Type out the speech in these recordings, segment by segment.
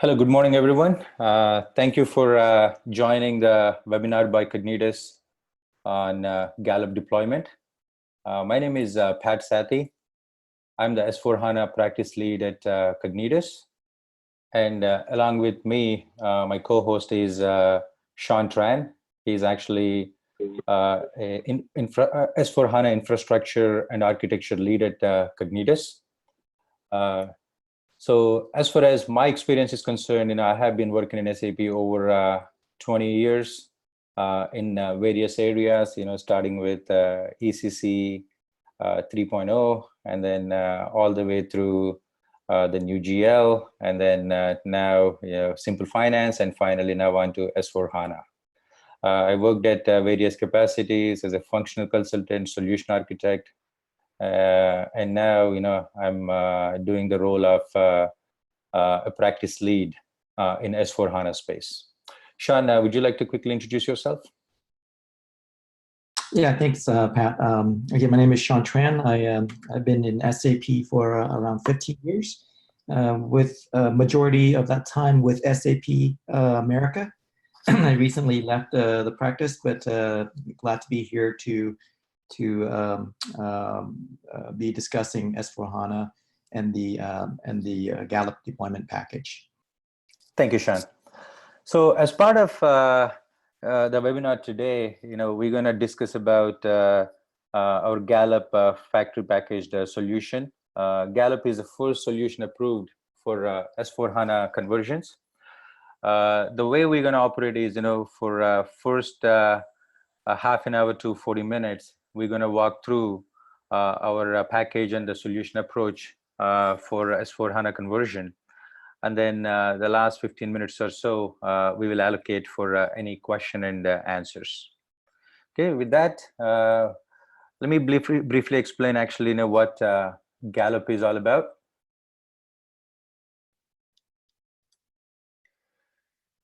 Hello, good morning, everyone. Thank you for joining the webinar by Cognitus on Gallop deployment. My name is Pat Sathi. I'm the S4HANA practice lead at Cognitus. And along with me, my co-host is Sean Tran. He's actually S4HANA infrastructure and architecture lead at Cognitus. So as far as my experience is concerned, I have been working in SAP over 20 years in various areas, starting with ECC 3.0 and then all the way through the new GL, and then now Simple Finance, and finally now on to S4HANA. I worked at various capacities as a functional consultant, solution architect, and now I'm doing the role of a practice lead in S4HANA space. Sean, would you like to quickly introduce yourself? Yeah, thanks, Pat. Again, my name is Sean Tran. I've been in SAP for around 15 years, with a majority of that time with SAP America. I recently left the practice, but glad to be here to be discussing S4HANA and the Gallop deployment package. Thank you, Sean. So as part of the webinar today, we're going to discuss about our Gallop factory packaged solution. Gallop is the first solution approved for S4HANA conversions. The way we're going to operate is, for first half an hour to 40 minutes, we're going to walk through our package and the solution approach for S4HANA conversion. And then the last 15 minutes or so, we will allocate for any question and answers. Okay, with that, let me briefly explain actually what Gallop is all about.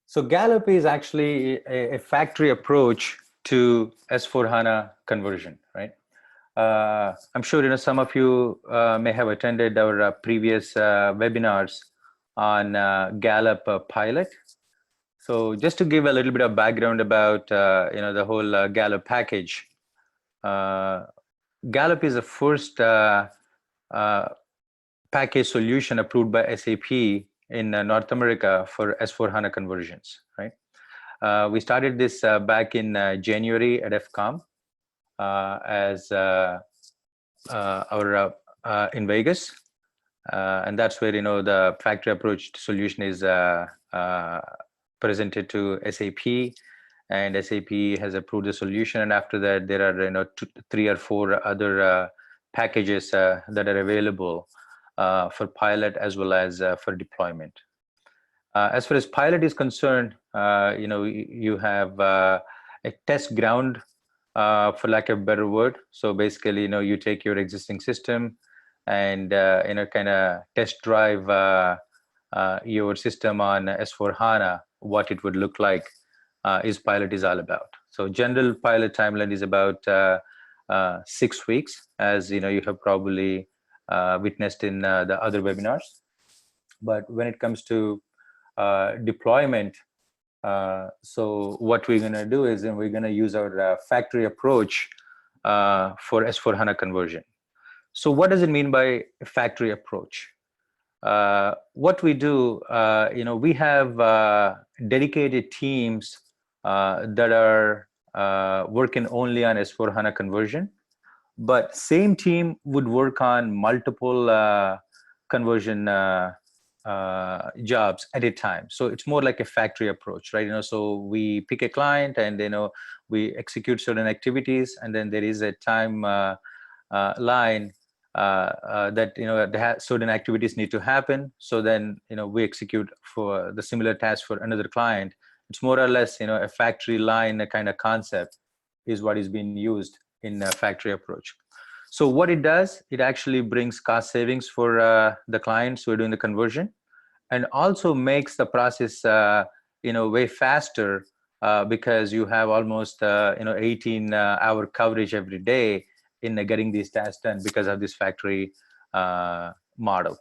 So Gallop is actually a factory approach to S4HANA conversion, right? I'm sure some of you may have attended our previous webinars on Gallop pilot. So just to give a little bit of background about the whole Gallop package. Gallop is the first package solution approved by SAP in North America for S4HANA conversions, right? We started this back in January at FCOM as our in Vegas. And that's where the factory approach solution is presented to SAP, and SAP has approved the solution. And after that, there are 3 or 4 other packages that are available for pilot as well as for deployment. As far as pilot is concerned, you have a test ground, for lack of a better word. So basically, you take your existing system and kind of test drive your system on S4HANA, what it would look like is pilot is all about. So general pilot timeline is about 6 weeks, as you have probably witnessed in the other webinars. But when it comes to deployment, so what we're going to do is we're going to use our factory approach for S4HANA conversion. So what does it mean by a factory approach? What we do, we have dedicated teams that are working only on S4HANA conversion, but same team would work on multiple conversion jobs at a time. So it's more like a factory approach, right? So we pick a client and we execute certain activities, and then there is a time line that certain activities need to happen. So then we execute for the similar task for another client. It's more or less a factory line kind of concept is what is being used in a factory approach. So what it does, it actually brings cost savings for the clients who are doing the conversion, and also makes the process way faster because you have almost 18-hour coverage every day in getting these tasks done because of this factory model.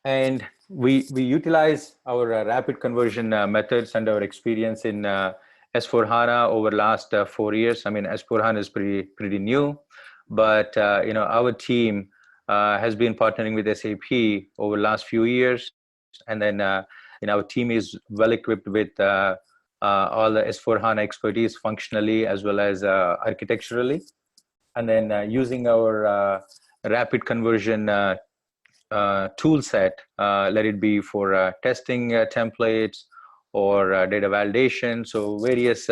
And we utilize our rapid conversion methods and our experience in S4HANA over last 4 years. I mean, S4HANA is pretty new, but our team has been partnering with SAP over last few years, and then our team is well equipped with all the S4HANA expertise functionally as well as architecturally, and then using our rapid conversion tool set, let it be for testing templates or data validation. So various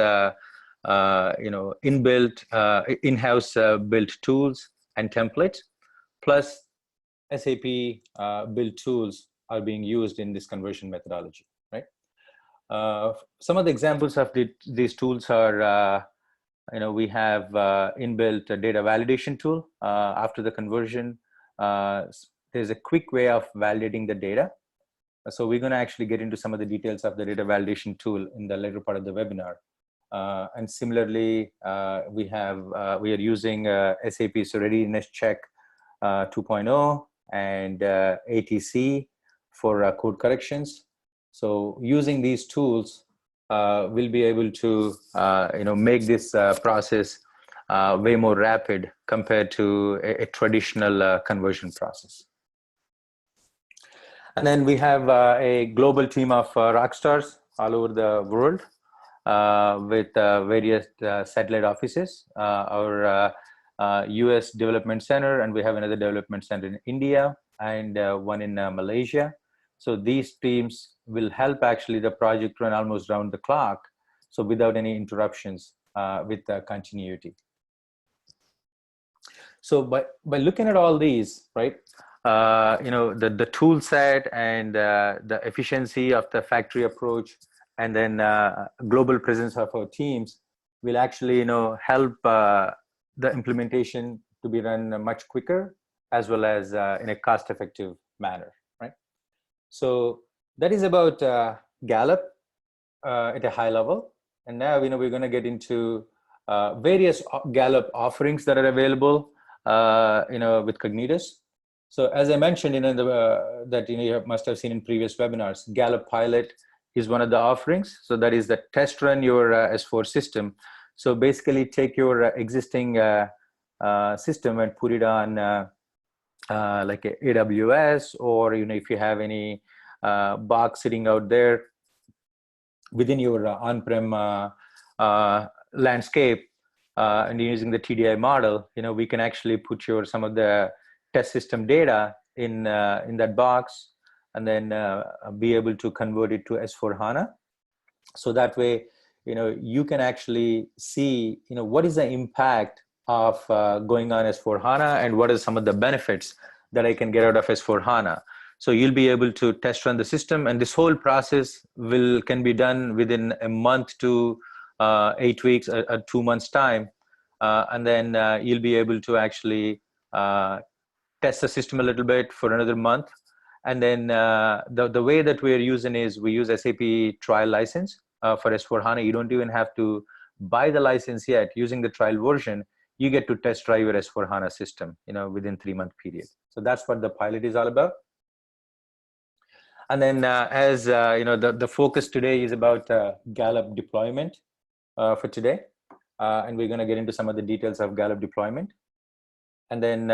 inbuilt, in-house built tools and templates, plus SAP built tools are being used in this conversion methodology, right? Some of the examples of these tools are, we have inbuilt data validation tool after the conversion. There's a quick way of validating the data. So we're going to actually get into some of the details of the data validation tool in the later part of the webinar. And similarly, we are using SAP's Readiness Check 2.0 and ATC for code corrections. So using these tools, we'll be able to make this process way more rapid compared to a traditional conversion process. And then we have a global team of Rockstars all over the world with various satellite offices. Our US development center, and we have another development center in India and one in Malaysia. So these teams will help actually the project run almost round the clock, so without any interruptions with continuity. So by looking at all these, right, the tool set and the efficiency of the factory approach, and then global presence of our teams will actually help the implementation to be run much quicker, as well as in a cost-effective manner, right? So that is about Gallop at a high level. And now we're going to get into various Gallop offerings that are available with Cognitus. So as I mentioned, that you must have seen in previous webinars, Gallop Pilot is one of the offerings. So that is the test run your S4 system. So basically take your existing system and put it on like a AWS, or if you have any box sitting out there within your on-prem landscape, and using the TDI model, we can actually put some of the test system data in that box, and then be able to convert it to S4HANA. So that way, you can actually see, what is the impact of going on S4HANA, and what are some of the benefits that I can get out of S4HANA. So you'll be able to test run the system, and this whole process can be done within a month to 8 weeks, 2 months time. And then you'll be able to actually test the system a little bit for another month. And then the way that we're using is we use SAP trial license for S4HANA. You don't even have to buy the license yet. Using the trial version, you get to test drive your S4HANA system, within 3-month period. So that's what the pilot is all about. And then as the focus today is about Gallop deployment for today. And we're going to get into some of the details of Gallop deployment. And then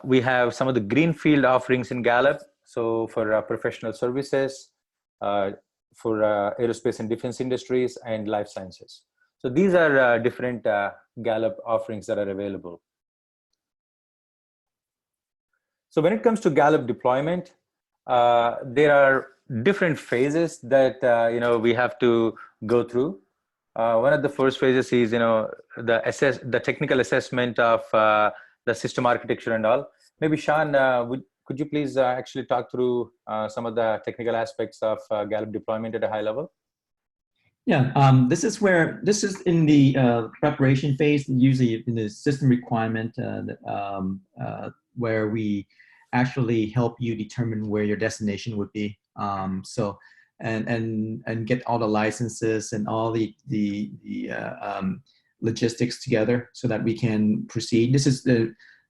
we have some of the greenfield offerings in Gallop. So for professional services, for aerospace and defense industries, and life sciences. So these are different Gallop offerings that are available. So when it comes to Gallop deployment, there are different phases that we have to go through. One of the first phases is the technical assessment of the system architecture and all. Maybe Sean, could you please actually talk through some of the technical aspects of Gallop deployment at a high level? Yeah, this is in the preparation phase, usually in the system requirement, where we actually help you determine where your destination would be. So and get all the licenses and all the logistics together so that we can proceed. This is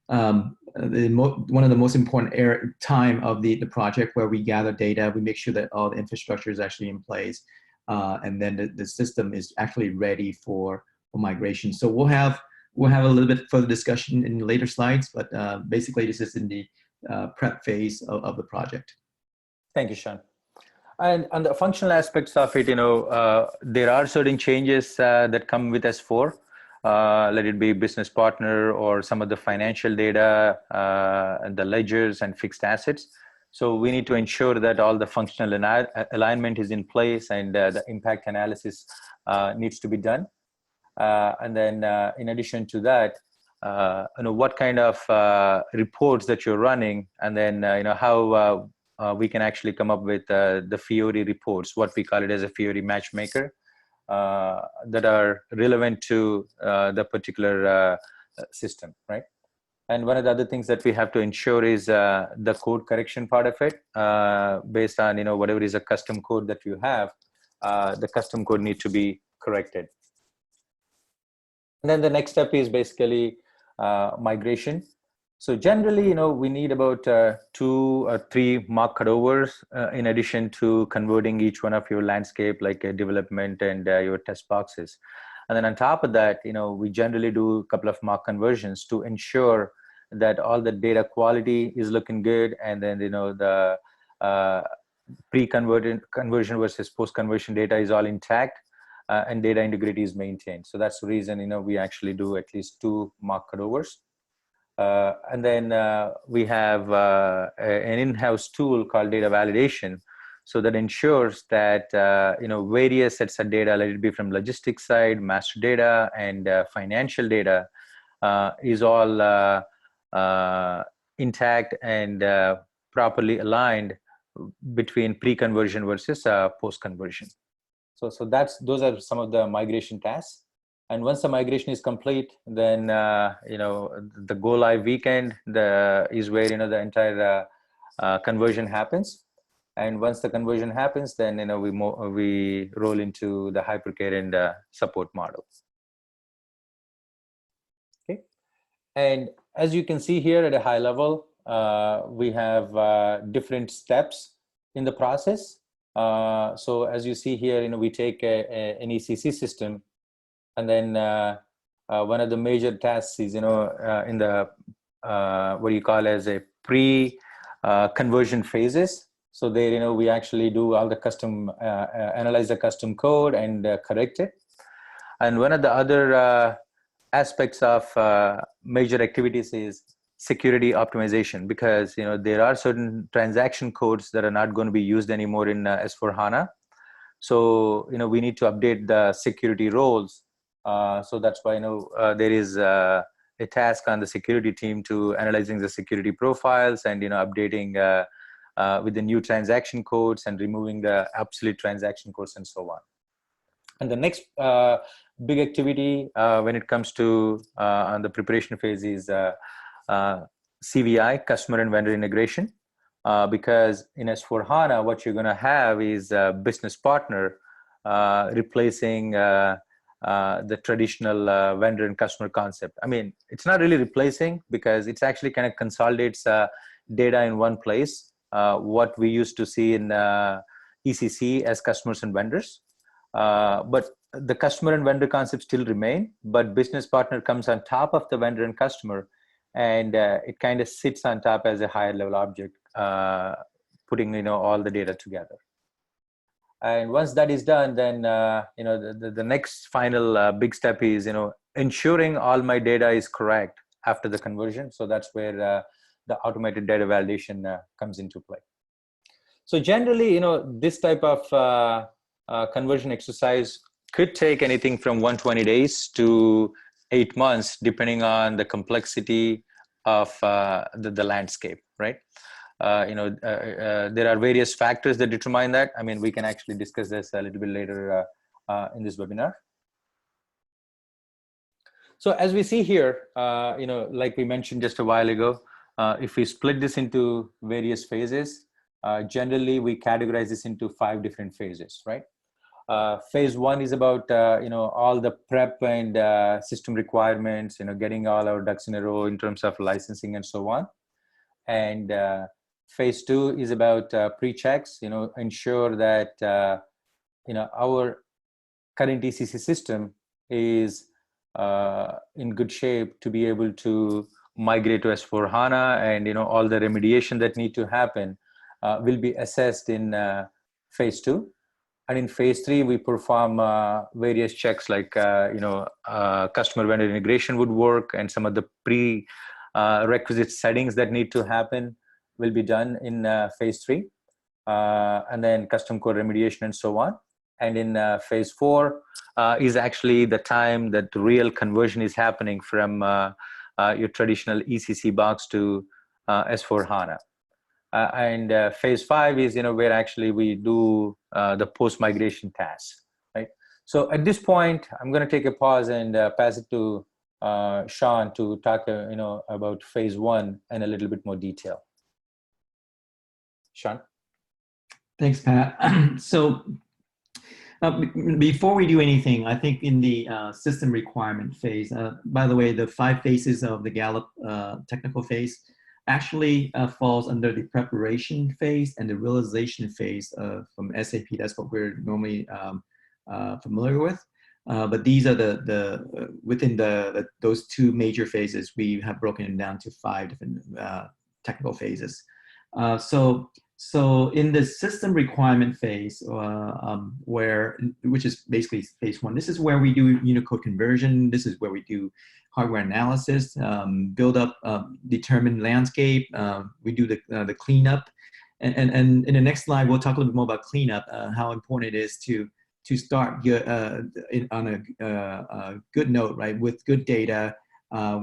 one of the most important time of the project where we gather data, we make sure that all the infrastructure is actually in place, and then the system is actually ready for migration. So we'll have a little bit further discussion in later slides, but basically this is in the prep phase of the project. Thank you, Sean. And on the functional aspects of it, there are certain changes that come with S4. Let it be business partner or some of the financial data, and the ledgers and fixed assets. So we need to ensure that all the functional alignment is in place, and the impact analysis needs to be done. And then in addition to that, what kind of reports that you're running, and then how we can actually come up with the Fiori reports, what we call it as a Fiori matchmaker, that are relevant to the particular system, right? And one of the other things that we have to ensure is the code correction part of it, based on whatever is a custom code that you have, the custom code needs to be corrected. And then the next step is basically migration. So generally, we need about 2 or 3 mock cutovers in addition to converting each one of your landscape, like development and your test boxes. And then on top of that, we generally do a couple of mock conversions to ensure that all the data quality is looking good, and then the conversion versus post-conversion data is all intact, and data integrity is maintained. So that's the reason we actually do at least 2 mock cutovers. And then we have an in-house tool called data validation, so that ensures that various sets of data, let it be from logistics side, master data, and financial data, is all intact and properly aligned between pre-conversion versus post-conversion. So those are some of the migration tasks. And once the migration is complete, then the go live weekend is where the entire conversion happens. And once the conversion happens, then we roll into the hypercare and support model. Okay, and as you can see here at a high level, we have different steps in the process. So as you see here, we take an ECC system. And then one of the major tasks is, in the what you call as a pre-conversion phases. So there, we actually do all the custom, analyze the custom code and correct it. And one of the other aspects of major activities is security optimization, because there are certain transaction codes that are not going to be used anymore in S4HANA. So we need to update the security roles. So that's why there is a task on the security team to analyzing the security profiles and updating with the new transaction codes and removing the obsolete transaction codes and so on. And the next big activity when it comes to on the preparation phase is CVI, customer and vendor integration, because in S4HANA what you're going to have is a business partner replacing the traditional vendor and customer concept. I mean, it's not really replacing, because it's actually kind of consolidates data in one place, what we used to see in ECC as customers and vendors. But the customer and vendor concept still remain, but business partner comes on top of the vendor and customer, and it kind of sits on top as a higher level object, putting all the data together. And once that is done, then the next final big step is ensuring all my data is correct after the conversion. So that's where the automated data validation comes into play. So generally, this type of conversion exercise could take anything from 120 days to 8 months, depending on the complexity of the landscape, right? There are various factors that determine that. I mean, we can actually discuss this a little bit later in this webinar. So as we see here, like we mentioned just a while ago, if we split this into various phases, generally we categorize this into 5 different phases, right? Phase one is about all the prep and system requirements, getting all our ducks in a row in terms of licensing and so on. And phase two is about pre-checks, ensure that our current ECC system is in good shape to be able to migrate to S/4HANA, and all the remediation that need to happen will be assessed in phase two. And in phase three, we perform various checks like customer vendor integration would work, and some of the prerequisite settings that need to happen will be done in phase three, and then custom code remediation and so on. And in phase four is actually the time that the real conversion is happening from your traditional ECC box to S/4HANA. And phase five is where actually we do the post-migration tasks, right? So at this point, I'm going to take a pause and pass it to Sean to talk about phase one in a little bit more detail. Sean? Thanks, Pat. So before we do anything, I think in the system requirement phase, by the way, the 5 phases of the Gallop technical phase actually falls under the preparation phase and the realization phase from SAP. That's what we're normally familiar with. But these are within those 2 major phases, we have broken it down to 5 different technical phases. So in the system requirement phase, which is basically phase 1, this is where we do Unicode conversion. This is where we do hardware analysis, build up, determine landscape. We do the cleanup, and in the next slide we'll talk a little bit more about cleanup, how important it is to start on a good note, right, with good data,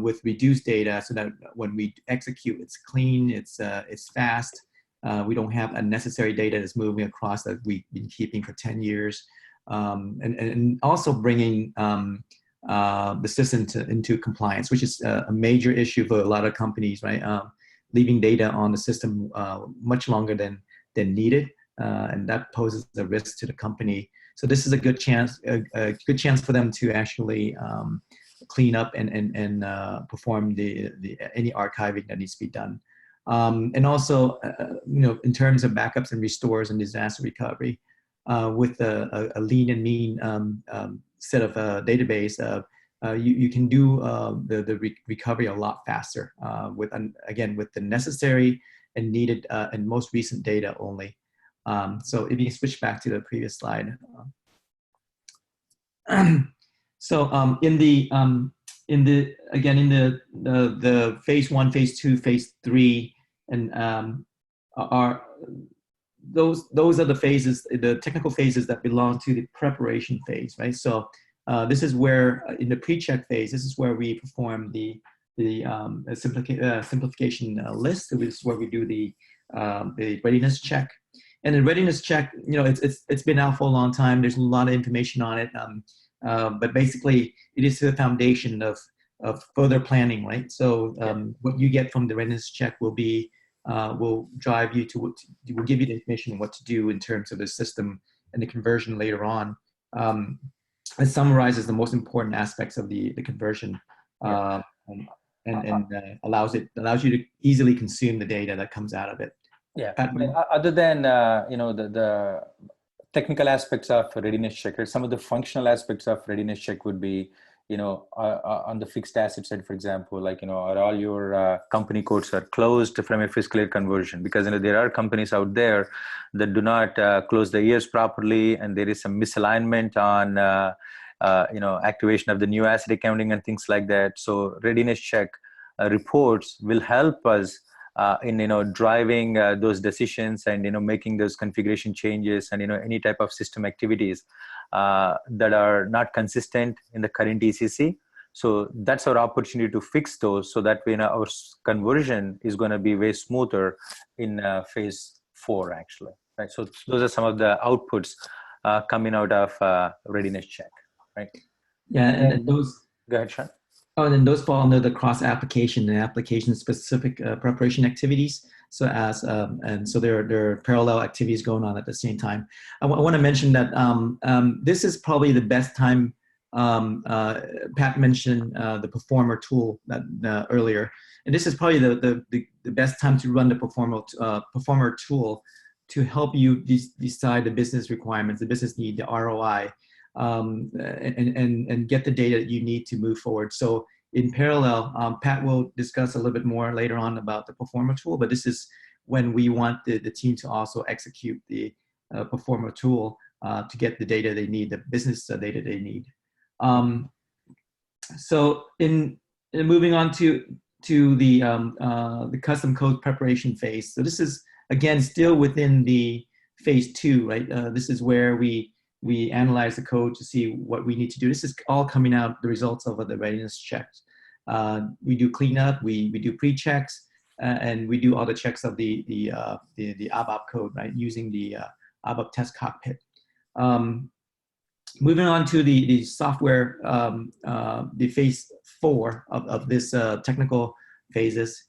with reduced data, so that when we execute, it's clean, it's fast. We don't have unnecessary data that's moving across that we've been keeping for 10 years. And also bringing the system into compliance, which is a major issue for a lot of companies, right? Leaving data on the system much longer than needed, and that poses a risk to the company. So this is a good chance for them to actually clean up and perform any archiving that needs to be done. And also, in terms of backups and restores and disaster recovery, with a lean and mean set of database, you can do the recovery a lot faster with the necessary and needed and most recent data only. So if you can switch back to the previous slide. So in the phase 1, phase 2, phase 3, and those are the phases, the technical phases that belong to the preparation phase, right? So this is where, in the pre-check phase, this is where we perform the simplification list. This is where we do the readiness check. And the readiness check, it's been out for a long time. There's a lot of information on it, but basically, it is the foundation of further planning, right? So what you get from the readiness check will drive you to will give you the information on what to do in terms of the system and the conversion later on. It summarizes the most important aspects of the conversion, and allows you to easily consume the data that comes out of it. Yeah. Other than the technical aspects of readiness check, some of the functional aspects of readiness check would be, on the fixed asset side, for example, like, are all your company codes are closed from a fiscal year conversion? Because there are companies out there that do not close the years properly, and there is some misalignment on activation of the new asset accounting and things like that. So readiness check reports will help us in driving those decisions and making those configuration changes and any type of system activities that are not consistent in the current ECC. So that's our opportunity to fix those, so that way our conversion is going to be way smoother in phase 4, actually. Right. So those are some of the outputs coming out of readiness check. Right. Yeah, and those. Go ahead, Sean. Oh, and then those fall under the cross-application and application-specific preparation activities. So and so there are parallel activities going on at the same time. I want to mention that this is probably the best time. Pat mentioned the Performer tool that earlier, and this is probably the best time to run the Performer tool to help you decide the business requirements, the business need, the ROI, and get the data that you need to move forward. So in parallel, Pat will discuss a little bit more later on about the Performer tool, but this is when we want the team to also execute the Performer tool to get the data they need, the business data they need. So in moving on to the custom code preparation phase. So this is, again, still within the phase 2, right? This is where we analyze the code to see what we need to do. This is all coming out, the results of the readiness checks. We do cleanup, we do pre-checks, and we do all the checks of the ABAP code, right? Using the ABAP test cockpit. Moving on to the software, the phase 4 of this technical phases.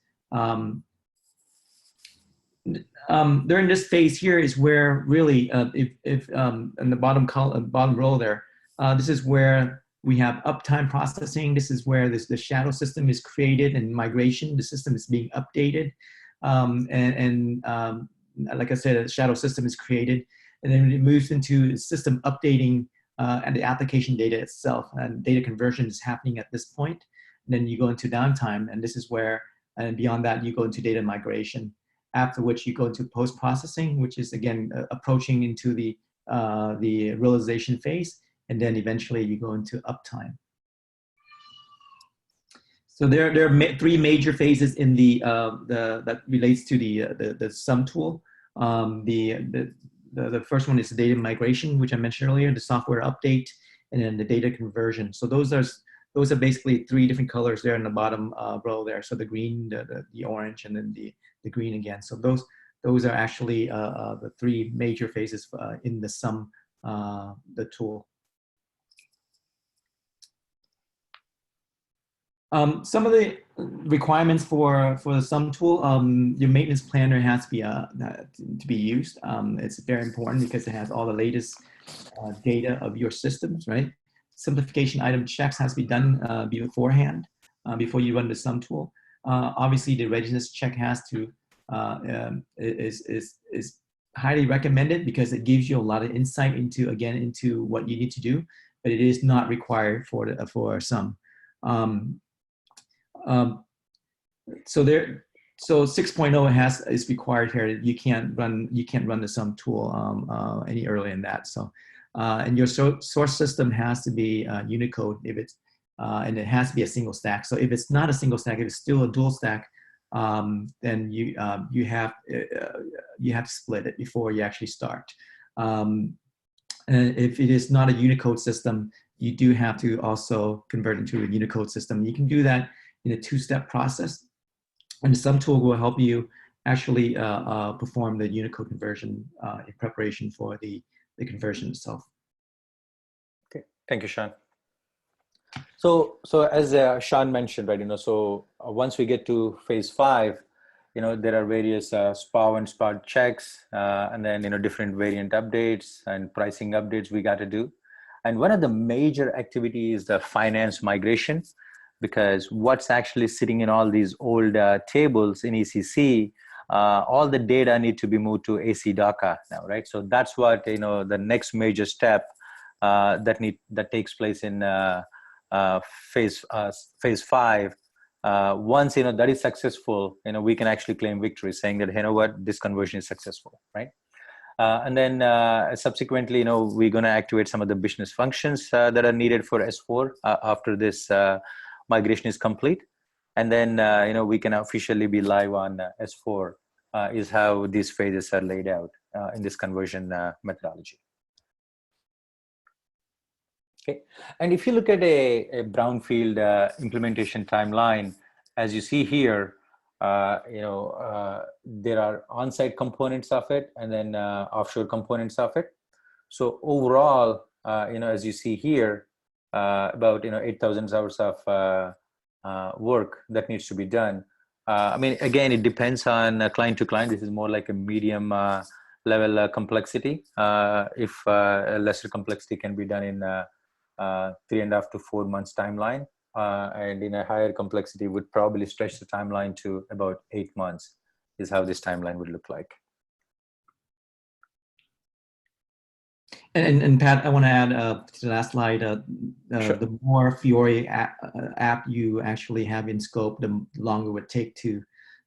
During this phase here is where really, if in the bottom row there, this is where we have uptime processing. This is where the shadow system is created and migration. The system is being updated, like I said, a shadow system is created, and then it moves into system updating and the application data itself. And data conversion is happening at this point. And then you go into downtime, and this is where, and beyond that, you go into data migration. After which you go into post-processing, which is again approaching into the realization phase, and then eventually you go into uptime. So there are 3 major phases in that relates to the sum tool. The first one is the data migration, which I mentioned earlier, the software update, and then the data conversion. So those are basically 3 different colors there in the bottom row there. So the green, the orange, and then the green again. So those are actually the 3 major phases in the sum, the tool. Some of the requirements for the sum tool, your maintenance planner has to be used. It's very important because it has all the latest data of your systems, right? Simplification item checks has to be done beforehand, before you run the sum tool. Obviously, the readiness check has to is highly recommended because it gives you a lot of insight into what you need to do, but it is not required for sum. So 6.0 is required here. You can't run the sum tool any earlier than that. So and your source system has to be Unicode if it's and it has to be a single stack. So if it's not a single stack, if it's still a dual stack, then you have to split it before you actually start. And if it is not a Unicode system, you do have to also convert into a Unicode system. You can do that in a 2-step process, and the sum tool will help you actually perform the Unicode conversion in preparation for the conversion itself. Okay, thank you, Sean. So as Sean mentioned, right, so once we get to phase 5, there are various SPAW and SPAD checks, and then, different variant updates and pricing updates we got to do. And one of the major activities is the finance migration, because what's actually sitting in all these old tables in ECC, all the data need to be moved to AC DACA now, right? So that's what, the next major step that takes place in phase 5. Once that is successful, we can actually claim victory, saying that what, this conversion is successful, right? And then subsequently, we're going to activate some of the business functions that are needed for S4 after this migration is complete, and then we can officially be live on S4. Is how these phases are laid out in this conversion methodology. Okay, and if you look at a brownfield implementation timeline, as you see here, there are on-site components of it, and then offshore components of it. So overall, as you see here, about 8,000 hours of work that needs to be done. I mean, again, it depends on client to client. This is more like a medium level complexity. If a lesser complexity can be done in 3.5 to 4 months timeline, and in a higher complexity would probably stretch the timeline to about 8 months is how this timeline would look like. And Pat, I want to add to the last slide, Sure. the more Fiori app you actually have in scope, the longer it would take to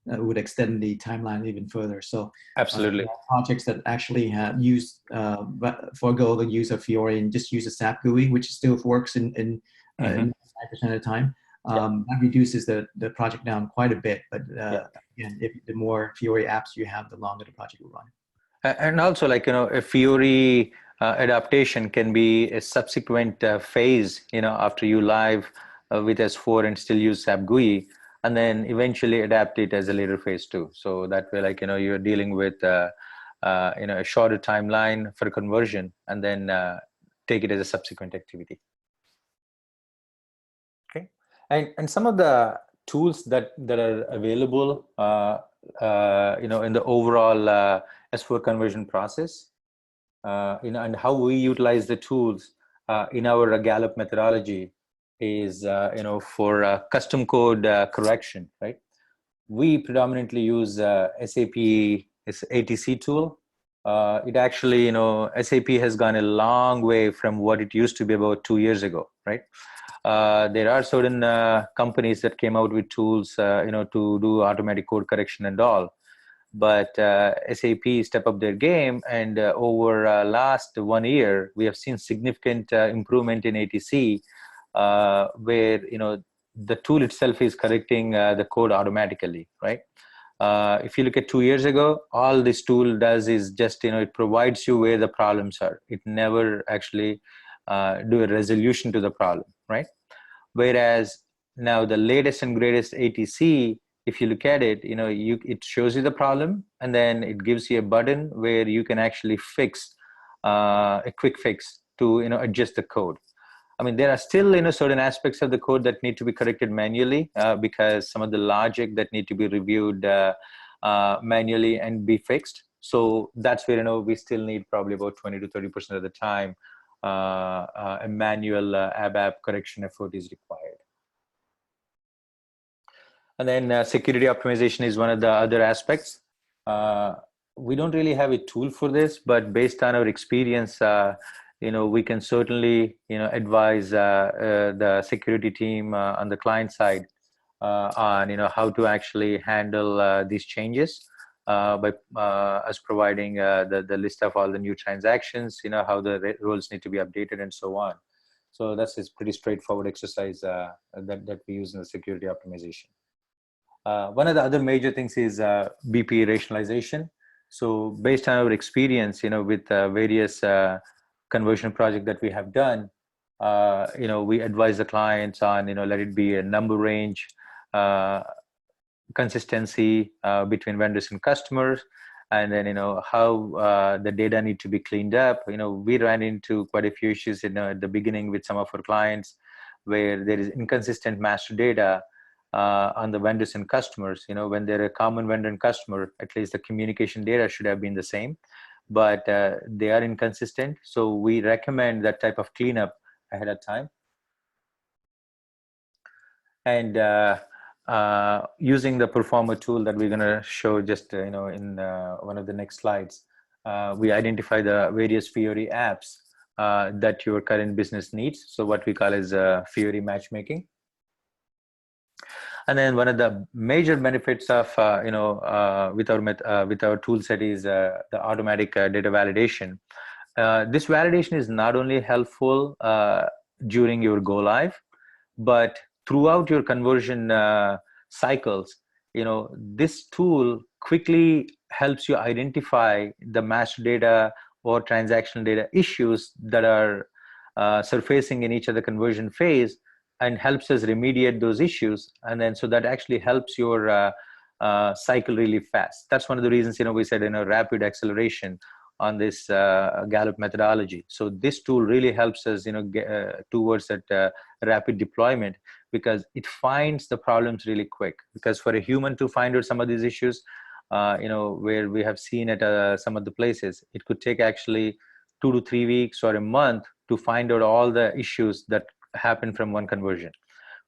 would extend the timeline even further. So Absolutely. projects that actually have used forego the use of Fiori and just use a SAP GUI, which still works in 9% of the time. That reduces the project down quite a bit. But again, the more Fiori apps you have, the longer the project will run. And also, like, a Fiori adaptation can be a subsequent phase, after you live with S4 and still use SAP GUI, and then eventually adapt it as a later phase too. So that way, like, you're dealing with, a shorter timeline for conversion, and then take it as a subsequent activity. Okay. And some of the tools that are available, in the overall S4 conversion process, and how we utilize the tools in our Gallop methodology is, for custom code correction, right? We predominantly use SAP ATC tool. It actually, SAP has gone a long way from what it used to be about 2 years ago, right? There are certain companies that came out with tools, to do automatic code correction and all. But SAP step up their game, and over last 1 year, we have seen significant improvement in ATC, where the tool itself is correcting the code automatically, right? If you look at 2 years ago, all this tool does is just it provides you where the problems are. It never actually do a resolution to the problem, right? Whereas now the latest and greatest ATC, if you look at it, it shows you the problem, and then it gives you a button where you can actually fix a quick fix to adjust the code. I mean, there are still certain aspects of the code that need to be corrected manually, because some of the logic that need to be reviewed manually and be fixed. So that's where we still need probably about 20 to 30% of the time a manual ABAP correction effort is required. And then security optimization is one of the other aspects. We don't really have a tool for this, but based on our experience, we can certainly, advise the security team on the client side on, how to actually handle these changes by us providing the list of all the new transactions, how the roles need to be updated and so on. So that's a pretty straightforward exercise that we use in the security optimization. One of the other major things is BP rationalization. So based on our experience, with various conversion project that we have done, we advise the clients on, let it be a number range, consistency between vendors and customers, and then how the data need to be cleaned up. We ran into quite a few issues at the beginning with some of our clients, where there is inconsistent master data on the vendors and customers. When they're a common vendor and customer, at least the communication data should have been the same, but they are inconsistent. So we recommend that type of cleanup ahead of time. And using the performer tool that we're going to show just in one of the next slides, we identify the various Fiori apps that your current business needs. So what we call is Fiori matchmaking. And then one of the major benefits of with our tool set is the automatic data validation. This validation is not only helpful during your go live, but throughout your conversion cycles. This tool quickly helps you identify the master data or transactional data issues that are surfacing in each of the conversion phase, and helps us remediate those issues. And then so that actually helps your cycle really fast. That's one of the reasons we said rapid acceleration on this Gallop methodology. So this tool really helps us get towards that rapid deployment, because it finds the problems really quick. Because for a human to find out some of these issues, where we have seen at some of the places, it could take actually 2 to 3 weeks or a month to find out all the issues that happen from one conversion.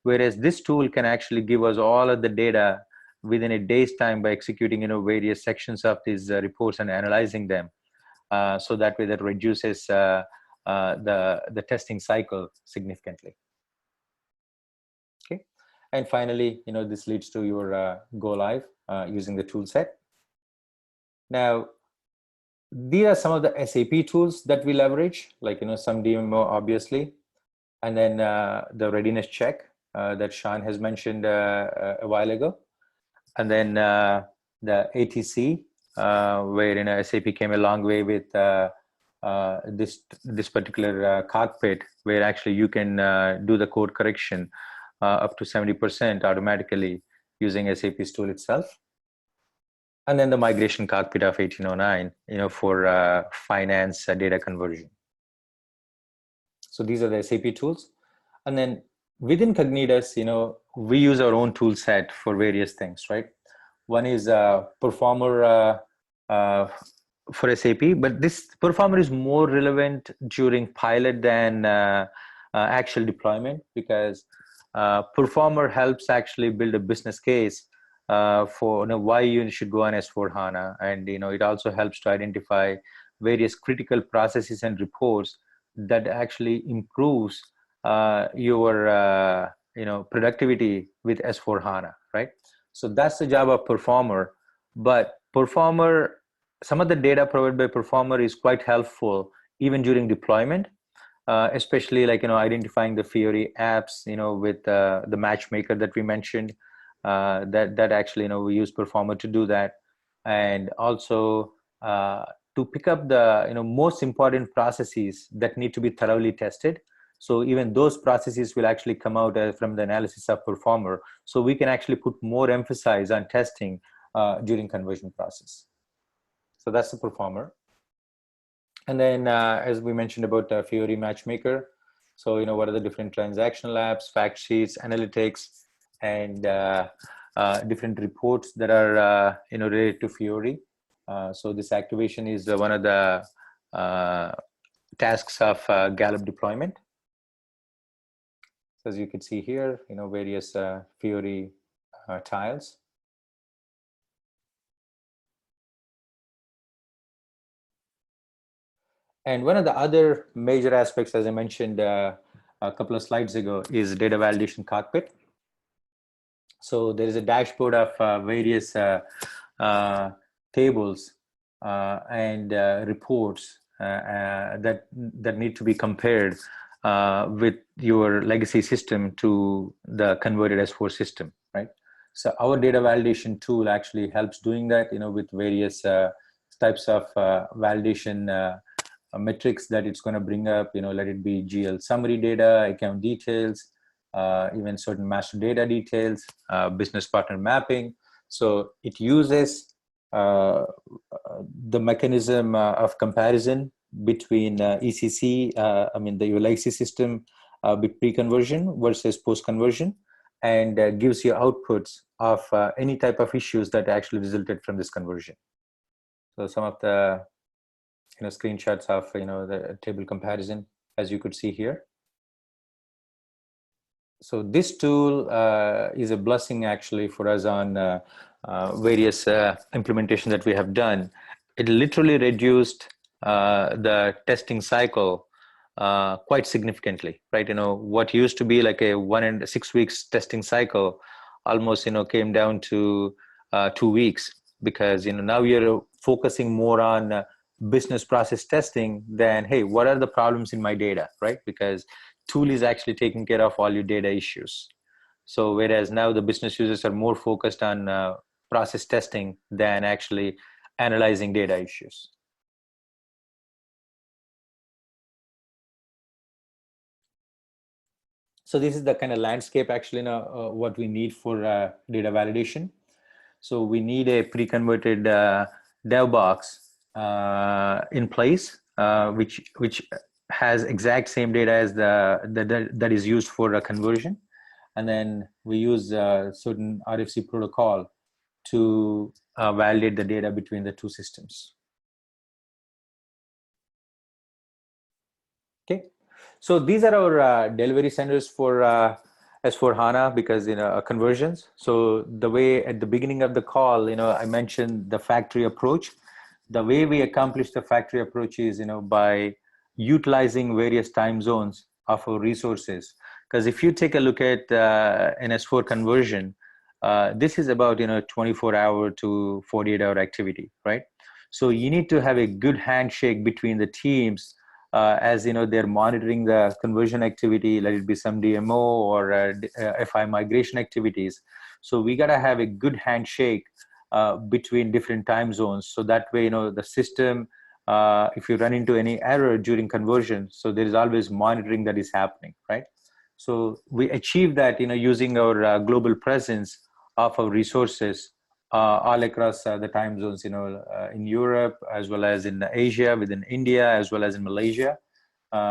Whereas this tool can actually give us all of the data within a day's time by executing various sections of these reports and analyzing them. So that way that reduces the testing cycle significantly. Okay, and finally, this leads to your go live using the tool set. Now, these are some of the SAP tools that we leverage, like some demo obviously, and then the readiness check that Sean has mentioned a while ago, and then the ATC, where SAP came a long way with this particular cockpit, where actually you can do the code correction up to 70% automatically using SAP's tool itself. And then the migration cockpit of 1809, for finance data conversion. So these are the SAP tools. And then within Cognitus, we use our own tool set for various things, right? One is Performer for SAP, but this Performer is more relevant during pilot than actual deployment, because Performer helps actually build a business case for why you should go on S/4HANA, and it also helps to identify various critical processes and reports that actually improves your productivity with S/4HANA, right? So that's the job of Performer. But Performer, some of the data provided by Performer is quite helpful even during deployment, especially like identifying the Fiori apps, with the matchmaker that we mentioned. That actually we use Performer to do that, and also to pick up the most important processes that need to be thoroughly tested. So even those processes will actually come out from the analysis of Performer, so we can actually put more emphasis on testing during conversion process. So that's the Performer. And then as we mentioned about Fiori Matchmaker, so what are the different transactional apps, fact sheets, analytics, and different reports that are related to Fiori. So this activation is one of the tasks of Gallop deployment. So as you can see here, various Fiori tiles. And one of the other major aspects, as I mentioned a couple of slides ago, is data validation cockpit. So there is a dashboard of various tables and reports that need to be compared with your legacy system to the converted S4 system, right? So our data validation tool actually helps doing that, with various types of validation metrics that it's going to bring up, let it be GL summary data, account details, even certain master data details, business partner mapping. So it uses the mechanism of comparison between ECC, your legacy system with pre-conversion versus post-conversion, and gives you outputs of any type of issues that actually resulted from this conversion. So some of the screenshots of the table comparison, as you could see here. So this tool is a blessing actually for us on various implementations that we have done. It literally reduced the testing cycle quite significantly, right? What used to be like a 1 and 6 weeks testing cycle almost came down to 2 weeks, because now you're focusing more on business process testing than, hey, what are the problems in my data, right? Because tool is actually taking care of all your data issues. So whereas now the business users are more focused on process testing than actually analyzing data issues. So this is the kind of landscape actually what we need for data validation. So we need a pre-converted dev box in place, which has exact same data as that is used for a conversion. and then we use a certain RFC protocol to validate the data between the two systems. Okay, so these are our delivery centers for S/4HANA, because conversions. So the way at the beginning of the call, I mentioned the factory approach. The way we accomplish the factory approach is by utilizing various time zones of our resources. Because if you take a look at an S4 conversion, this is about 24-hour to 48-hour activity, right? So you need to have a good handshake between the teams, as they're monitoring the conversion activity, let it be some DMO or FI migration activities. So we got to have a good handshake between different time zones, so that way the system, if you run into any error during conversion, so there is always monitoring that is happening, right? So we achieve that using our global presence of our resources all across the time zones, in Europe, as well as in Asia, within India, as well as in Malaysia.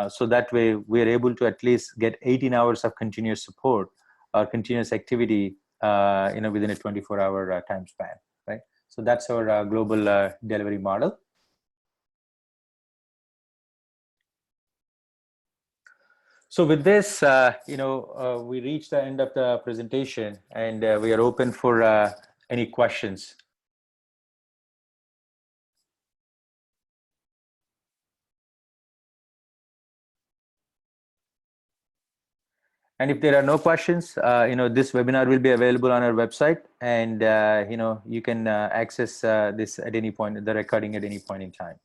So that way we are able to at least get 18 hours of continuous support or continuous activity within a 24-hour time span, right? So that's our global delivery model. So with this, we reached the end of the presentation, and we are open for any questions. And if there are no questions, this webinar will be available on our website, and you can access this at any point, the recording at any point in time.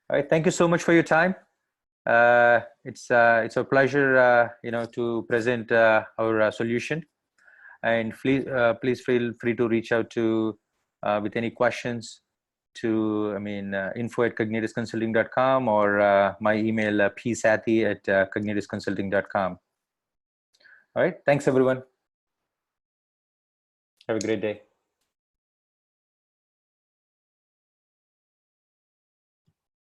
All right, thank you so much for your time. It's a pleasure, to present our solution. And please feel free to reach out to with any questions to info@cognitusconsulting.com, or my email psathi@cognitusconsulting.com. All right, thanks everyone. Have a great day.